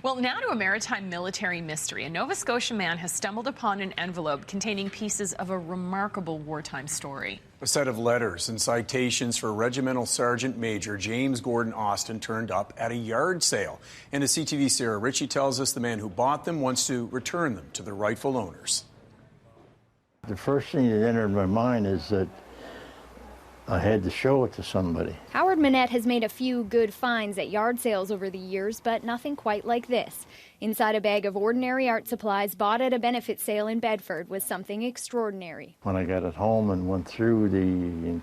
Well, now to a maritime military mystery. A Nova Scotia man has stumbled upon an envelope containing pieces of a remarkable wartime story. A set of letters and citations for Regimental Sergeant Major James Gordon Austin turned up at a yard sale. And as CTV's Sarah Ritchie tells us, the man who bought them wants to return them to their rightful owners. The first thing that entered my mind is that I had to show it to somebody. Howard Manette has made a few good finds at yard sales over the years, but nothing quite like this. Inside a bag of ordinary art supplies bought at a benefit sale in Bedford was something extraordinary. When I got it home and went through the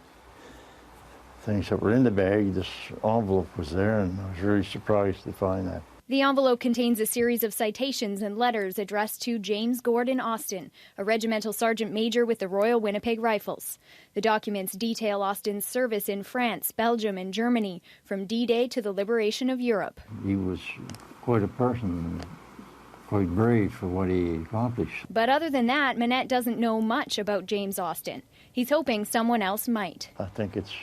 things that were in the bag, this envelope was there, and I was really surprised to find that. The envelope contains a series of citations and letters addressed to James Gordon Austin, a regimental sergeant major with the Royal Winnipeg Rifles. The documents detail Austin's service in France, Belgium, and Germany, from D-Day to the liberation of Europe. He was quite a person, quite brave for what he accomplished. But other than that, Manette doesn't know much about James Austin. He's hoping someone else might. I think it's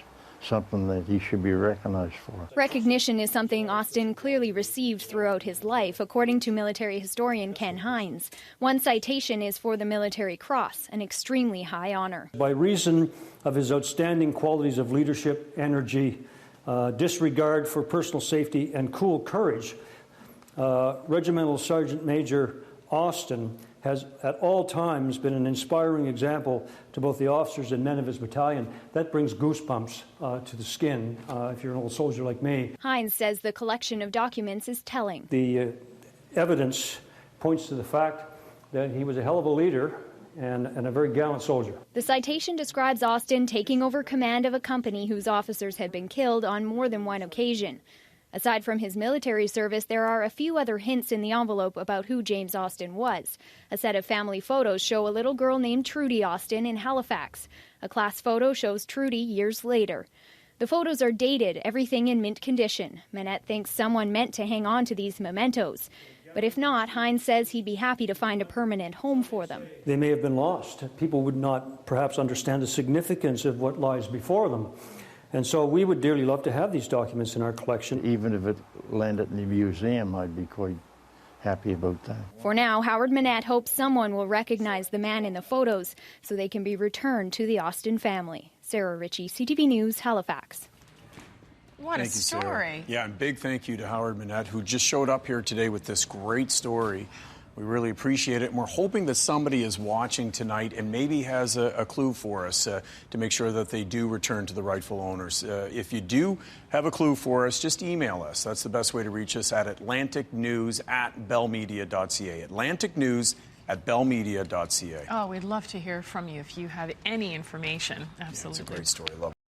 something that he should be recognized for. Recognition is something Austin clearly received throughout his life, according to military historian Ken Hines. One citation is for the Military Cross, an extremely high honor. By reason of his outstanding qualities of leadership, energy, disregard for personal safety, and cool courage, Regimental Sergeant Major Austin has at all times been an inspiring example to both the officers and men of his battalion. That brings goosebumps to the skin if you're an old soldier like me. Hines says the collection of documents is telling. The evidence points to the fact that he was a hell of a leader and a very gallant soldier. The citation describes Austin taking over command of a company whose officers had been killed on more than one occasion. Aside from his military service, there are a few other hints in the envelope about who James Austin was. A set of family photos show a little girl named Trudy Austin in Halifax. A class photo shows Trudy years later. The photos are dated, everything in mint condition. Manette thinks someone meant to hang on to these mementos. But if not, Hines says he'd be happy to find a permanent home for them. They may have been lost. People would not perhaps understand the significance of what lies before them. And so we would dearly love to have these documents in our collection. Even if it landed in the museum, I'd be quite happy about that. For now, Howard Manette hopes someone will recognize the man in the photos so they can be returned to the Austin family. Sarah Ritchie, CTV News, Halifax. What a story. Sarah. Yeah, and big thank you to Howard Manette, who just showed up here today with this great story. We really appreciate it, and we're hoping that somebody is watching tonight and maybe has a clue for us to make sure that they do return to the rightful owners. If you do have a clue for us, just email us. That's the best way to reach us at atlanticnews@bellmedia.ca. atlanticnews@bellmedia.ca. Oh, we'd love to hear from you if you have any information. Absolutely. Yeah, it's a great story. Love